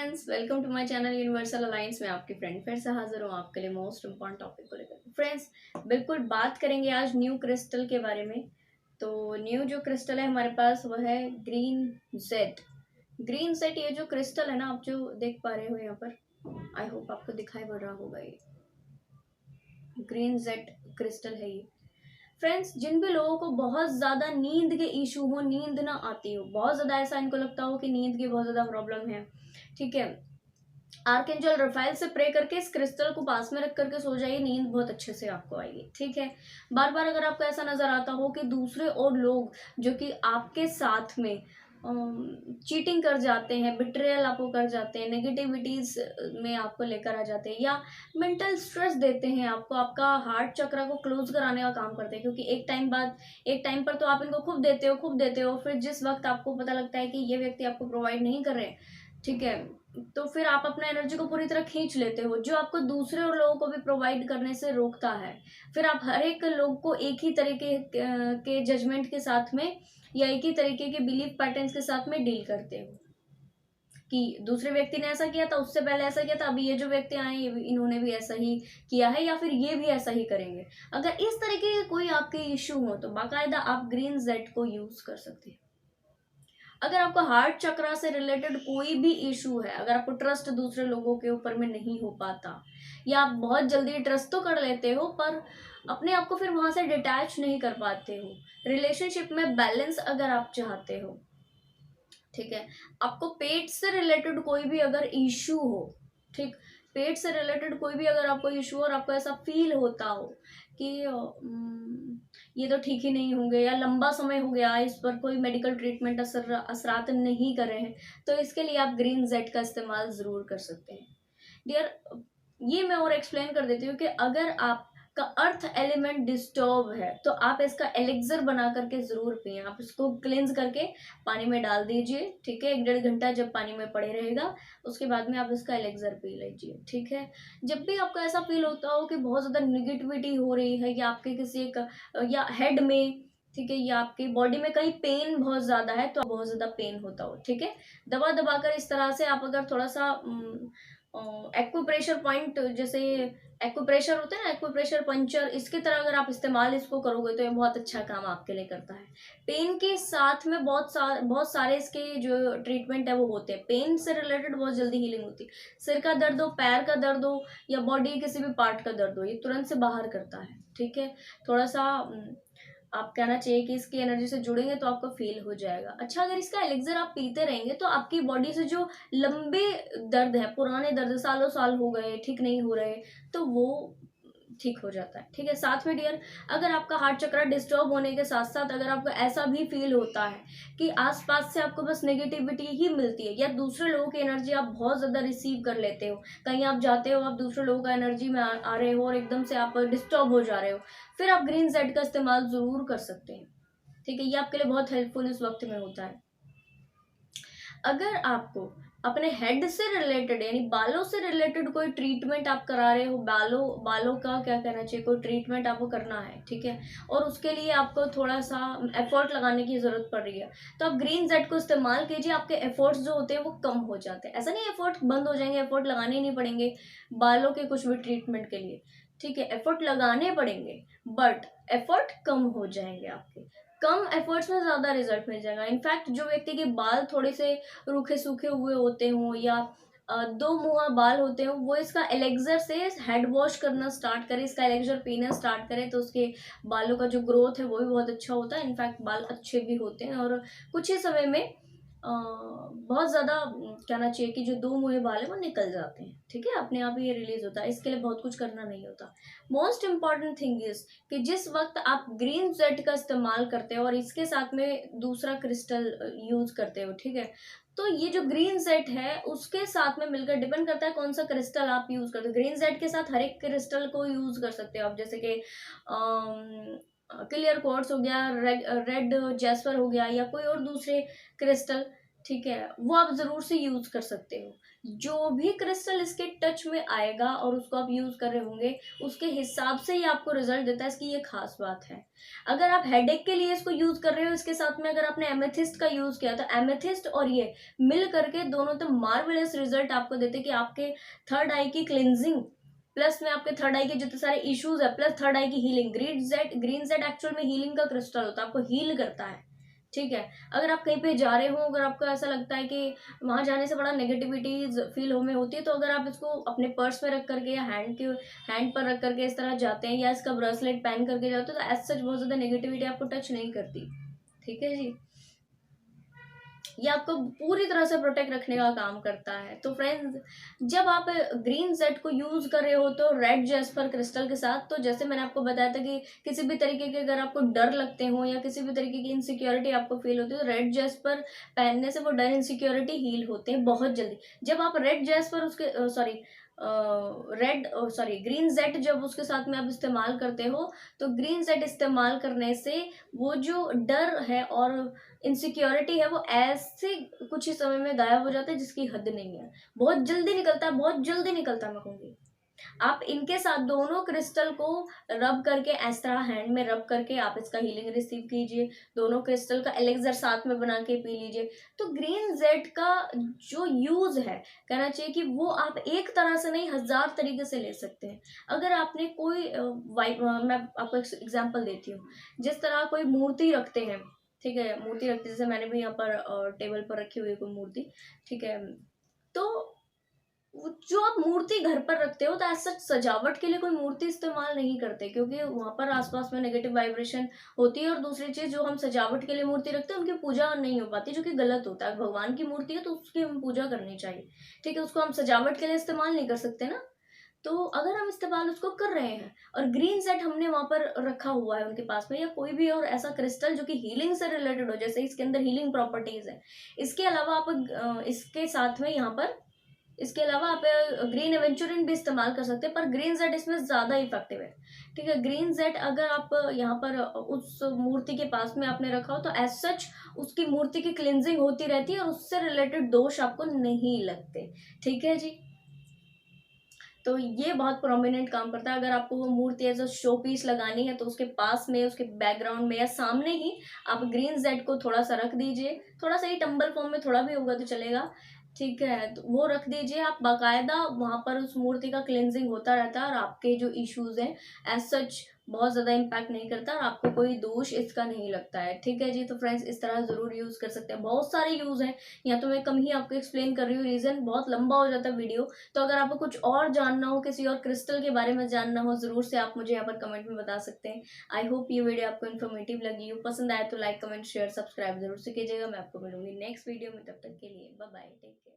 Friends, welcome to my channel universal alliance में आपकी friend फिर से हाजिर हूँ आपके लिए मोस्ट इम्पॉर्टेंट टॉपिक को लेकर। फ्रेंड्स, बिल्कुल बात करेंगे आज न्यू क्रिस्टल के बारे में। तो न्यू जो क्रिस्टल है हमारे पास वह है ग्रीन जेड। ग्रीन जेड ये जो क्रिस्टल है ना, आप जो देख पा रहे हो यहाँ पर, आई होप आपको दिखाई पड़ रहा होगा। ये ग्रीन जेड क्रिस्टल है ये। फ्रेंड्स, जिन भी लोगों को बहुत ज़्यादा नींद के इशू हो, नींद ना आती हो, बहुत ज़्यादा ऐसा इनको लगता हो कि नींद की बहुत ज़्यादा प्रॉब्लम है, ठीक है, आर्कएंजल रफाइल से प्रे करके इस क्रिस्टल को पास में रख करके सो जाइए, नींद बहुत अच्छे से आपको आएगी। ठीक है, बार बार अगर आपको ऐसा नजर आता हो कि दूसरे और लोग जो कि आपके साथ में चीटिंग कर जाते हैं, बिट्रेयल आपको कर जाते हैं, नेगेटिविटीज में आपको लेकर आ जाते हैं, या मेंटल स्ट्रेस देते हैं आपको, आपका हार्ट चक्र को क्लोज कराने का काम करते हैं, क्योंकि एक टाइम पर तो आप इनको खूब देते हो, फिर जिस वक्त आपको पता लगता है कि ये व्यक्ति आपको प्रोवाइड नहीं कर रहे, ठीक है, तो फिर आप अपना एनर्जी को पूरी तरह खींच लेते हो, जो आपको दूसरे और लोगों को भी प्रोवाइड करने से रोकता है। फिर आप हर एक लोग को एक ही तरीके के जजमेंट के साथ में या एक ही तरीके के बिलीफ पैटर्न्स के साथ में डील करते हो कि दूसरे व्यक्ति ने ऐसा किया था, उससे पहले ऐसा किया था, अभी ये जो व्यक्ति आए इन्होंने भी ऐसा ही किया है, या फिर ये भी ऐसा ही करेंगे। अगर इस तरीके के कोई आपके इश्यू हो तो बाकायदा आप ग्रीन जेड को यूज कर सकते हैं। अगर आपको हार्ट चक्रा से रिलेटेड कोई भी इशू है, अगर आपको ट्रस्ट दूसरे लोगों के ऊपर में नहीं हो पाता, या आप बहुत जल्दी ट्रस्ट तो कर लेते हो पर अपने आप को फिर वहां से डिटैच नहीं कर पाते हो, रिलेशनशिप में बैलेंस अगर आप चाहते हो, ठीक है, आपको पेट से रिलेटेड कोई भी अगर इशू हो, ठीक, पेट से रिलेटेड कोई भी अगर आपको इशू और आपको ऐसा फील होता हो कि ये तो ठीक ही नहीं होंगे, या लंबा समय हो गया इस पर कोई मेडिकल ट्रीटमेंट असरात नहीं कर रहे हैं, तो इसके लिए आप ग्रीन जेड का इस्तेमाल ज़रूर कर सकते हैं डियर। ये मैं और एक्सप्लेन कर देती हूँ कि अगर आप का अर्थ एलिमेंट डिस्टर्ब है तो आप इसका एलिक्सर बना करके जरूर पिए। आप इसको क्लेंज करके पानी में डाल दीजिए, ठीक है, 1-1.5 घंटा जब पानी में पड़े रहेगा, उसके बाद में आप इसका एलिक्सर पी लीजिए। ठीक है, जब भी आपको ऐसा फील होता हो कि बहुत ज़्यादा निगेटिविटी हो रही है, या आपके किसी एक या हेड में, ठीक है, या आपकी बॉडी में कहीं पेन बहुत ज़्यादा है, तो बहुत ज़्यादा पेन होता हो, ठीक है, दबा दबा कर इस तरह से आप अगर थोड़ा सा एक्यूप्रेशर पॉइंट, जैसे एक्यूप्रेशर होता है ना, एक्यूप्रेशर पंचर, इसकी तरह अगर आप इस्तेमाल इसको करोगे तो ये बहुत अच्छा काम आपके लिए करता है। पेन के साथ में बहुत सारे इसके जो ट्रीटमेंट है वो होते हैं, पेन से रिलेटेड बहुत जल्दी हीलिंग होती है। सिर का दर्द हो, पैर का दर्द हो, या बॉडी किसी भी पार्ट का दर्द हो, ये तुरंत से बाहर करता है। ठीक है, थोड़ा सा आप कहना चाहिए कि इसकी एनर्जी से जुड़ेंगे तो आपको फील हो जाएगा। अच्छा, अगर इसका एलिक्सर आप पीते रहेंगे तो आपकी बॉडी से जो लंबे दर्द है, पुराने दर्द सालों साल हो गए ठीक नहीं हो रहे, तो वो ठीक हो जाता है। ठीक है, साथ में डियर, अगर आपका हार्ट चक्र डिस्टर्ब होने के साथ साथ अगर आपको ऐसा भी फील होता है कि आसपास से आपको बस नेगेटिविटी ही मिलती है, या दूसरे लोगों की एनर्जी आप बहुत ज़्यादा रिसीव कर लेते हो, कहीं आप जाते हो, आप दूसरे लोगों का एनर्जी में आ रहे हो और एकदम से आप डिस्टर्ब हो जा रहे हो, फिर आप ग्रीन जेड का इस्तेमाल ज़रूर कर सकते हैं। ठीक है, ये आपके लिए बहुत हेल्पफुल इस वक्त में होता है। अगर आपको अपने हेड से रिलेटेड यानी बालों से रिलेटेड कोई ट्रीटमेंट आप करा रहे हो, बालों का क्या कहना चाहिए, कोई ट्रीटमेंट आपको करना है, ठीक है, और उसके लिए आपको थोड़ा सा एफर्ट लगाने की जरूरत पड़ रही है, तो आप ग्रीन जेड को इस्तेमाल कीजिए। आपके एफर्ट्स जो होते हैं वो कम हो जाते हैं। ऐसा नहीं एफर्ट बंद हो जाएंगे, एफर्ट लगाने ही नहीं पड़ेंगे बालों के कुछ भी ट्रीटमेंट के लिए, ठीक है, एफर्ट लगाने पड़ेंगे बट एफर्ट कम हो जाएंगे आपके, कम एफर्ट्स में ज्यादा रिजल्ट मिल जाएगा। इनफैक्ट जो व्यक्ति के बाल थोड़े से रूखे सूखे हुए होते हों, या दो मुहा बाल होते हो, वो इसका एलेक्सर से हेड वॉश करना स्टार्ट करे, इसका एलेक्सर पीना स्टार्ट करे, तो उसके बालों का जो ग्रोथ है वो भी बहुत अच्छा होता है। इनफैक्ट बाल अच्छे भी होते हैं और कुछ ही समय में बहुत ज़्यादा कहना चाहिए कि जो दो मुहे बाल है वो निकल जाते हैं। ठीक है, अपने आप ही ये रिलीज होता है, इसके लिए बहुत कुछ करना नहीं होता। मोस्ट इम्पॉर्टेंट थिंग इज कि जिस वक्त आप ग्रीन जेड का इस्तेमाल करते हो और इसके साथ में दूसरा क्रिस्टल यूज करते हो, ठीक है, तो ये जो ग्रीन जेड है उसके साथ में मिलकर, डिपेंड करता है कौन सा क्रिस्टल आप यूज करते हो। ग्रीन जेड के साथ हर एक क्रिस्टल को यूज कर सकते हो आप, जैसे कि क्लियर क्वार्ट्ज हो गया, रेड जैस्पर हो गया, या कोई और दूसरे क्रिस्टल, ठीक है, वो आप ज़रूर से यूज़ कर सकते हो। जो भी क्रिस्टल इसके टच में आएगा और उसको आप यूज़ कर रहे होंगे, उसके हिसाब से ही आपको रिजल्ट देता है, इसकी ये खास बात है। अगर आप हेडेक के लिए इसको यूज़ कर रहे हो, इसके साथ में अगर आपने एमेथिस्ट का यूज़ किया, तो एमेथिस्ट और ये मिल करके दोनों तो मार्वेलस रिजल्ट आपको देते कि आपके थर्ड आई की क्लिनजिंग, प्लस में आपके थर्ड आई के जितने सारे इश्यूज है, प्लस थर्ड आई की हीलिंग। ग्रीन जेड एक्चुअल में हीलिंग का क्रिस्टल होता है, आपको हील करता है। ठीक है, अगर आप कहीं पे जा रहे हो, अगर आपको ऐसा लगता है कि वहां जाने से बड़ा नेगेटिविटी फील हो में होती है, तो अगर आप इसको अपने पर्स में रख करके या हैंड पर रख करके इस तरह जाते हैं, या इसका ब्रेसलेट पहन करके जाते हो, तो एज सच बहुत ज्यादा नेगेटिविटी आपको टच नहीं करती। ठीक है जी, ये आपको पूरी तरह से प्रोटेक्ट रखने का काम करता है। तो फ्रेंड्स, जब आप ग्रीन जेड को यूज कर रहे हो तो रेड जेस्पर क्रिस्टल के साथ, तो जैसे मैंने आपको बताया था कि किसी भी तरीके के अगर आपको डर लगते हो या किसी भी तरीके की इनसिक्योरिटी आपको फील होती है, तो रेड जेस्पर पहनने से वो डर इनसिक्योरिटी हील होते हैं बहुत जल्दी। जब आप रेड जेस्पर उसके sorry red sorry green Z जब उसके साथ में आप इस्तेमाल करते हो, तो ग्रीन जेड इस्तेमाल करने से वो जो डर है और इनसिक्योरिटी है, वो ऐसे कुछ ही समय में गायब हो जाता है जिसकी हद नहीं है। बहुत जल्दी निकलता है, बहुत जल्दी निकलता है, मैं कहूँगी। आप इनके साथ दोनों क्रिस्टल को रब करके, इस तरह हैंड में रब करके आप इसका हीलिंग रिसीव कीजिए। दोनों क्रिस्टल का एलेक्सर साथ में बना के पी लीजिए। तो ग्रीन जेड का जो यूज है, कहना चाहिए कि वो आप एक तरह से नहीं, 1000 तरीके से ले सकते हैं। अगर आपने कोई मैं आपको एग्जांपल देती हूँ। जिस तरह कोई मूर्ति रखते हैं, ठीक है, मूर्ति रखते, जैसे मैंने भी यहाँ पर टेबल पर रखी हुई है कोई मूर्ति, ठीक है, तो जो आप मूर्ति घर पर रखते हो, तो ऐसा सजावट के लिए कोई मूर्ति इस्तेमाल नहीं करते, क्योंकि वहां पर आसपास में नेगेटिव वाइब्रेशन होती है। और दूसरी चीज, जो हम सजावट के लिए मूर्ति रखते हैं, उनकी पूजा नहीं हो पाती, जो कि गलत होता है। भगवान की मूर्ति है तो उसकी हम पूजा करनी चाहिए, ठीक है, उसको हम सजावट के लिए इस्तेमाल नहीं कर सकते ना। तो अगर हम इस्तेमाल उसको कर रहे हैं और ग्रीन सेट हमने वहां पर रखा हुआ है उनके पास में, या कोई भी और ऐसा क्रिस्टल जो कि हीलिंग से रिलेटेड हो, जैसे इसके अंदर हीलिंग प्रॉपर्टीज है, इसके अलावा आप इसके साथ में यहाँ पर, इसके अलावा आप ग्रीन एवेंचुरिन भी इस्तेमाल कर सकते हैं, पर ग्रीन जेड इसमें ज्यादा इफेक्टिव है। ठीक है, ग्रीन जेड अगर आप यहाँ पर उस मूर्ति के पास में आपने रखा हो, तो एज सच उसकी मूर्ति की क्लिनजिंग होती रहती है और उससे रिलेटेड दोष आपको नहीं लगते। ठीक है जी, तो ये बहुत प्रोमिनेंट काम करता है। अगर आपको वो मूर्ति एज अ शो पीस लगानी है, तो उसके पास में, उसके बैकग्राउंड में या सामने ही आप ग्रीन जेड को थोड़ा सा रख दीजिए। थोड़ा सा ही टम्बल फॉर्म में, थोड़ा भी होगा तो चलेगा। ठीक है, तो वो रख दीजिए आप, बाकायदा वहां पर उस मूर्ति का क्लेंजिंग होता रहता है, और आपके जो इश्यूज हैं एज सच बहुत ज्यादा इम्पैक्ट नहीं करता, और आपको कोई दोष इसका नहीं लगता है। ठीक है जी, तो फ्रेंड्स, इस तरह जरूर यूज कर सकते हैं। बहुत सारे यूज हैं, या तो मैं कम ही आपको एक्सप्लेन कर रही हूँ, रीजन बहुत लंबा हो जाता है वीडियो। तो अगर आपको कुछ और जानना हो, किसी और क्रिस्टल के बारे में जानना हो, जरूर से आप मुझे यहाँ पर कमेंट में बता सकते हैं। आई होप ये वीडियो आपको इन्फॉर्मेटिव लगी हो। पसंद आए तो लाइक, कमेंट, शेयर, सब्सक्राइब जरूर से कीजिएगा। मैं आपको मिलूंगी नेक्स्ट वीडियो में, तब तक के लिए बाय बाय, टेक केयर।